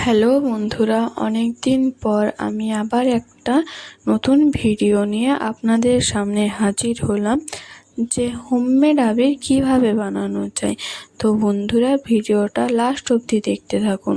Hello বন্ধুরা, অনেক দিন পর আমি আবার একটা নতুন ভিডিও নিয়ে আপনাদের সামনে হাজির হলাম যে হোমমেড আবির কিভাবে বানানো যায়। তো বন্ধুরা, ভিডিওটা লাস্ট অবধি দেখতে থাকুন।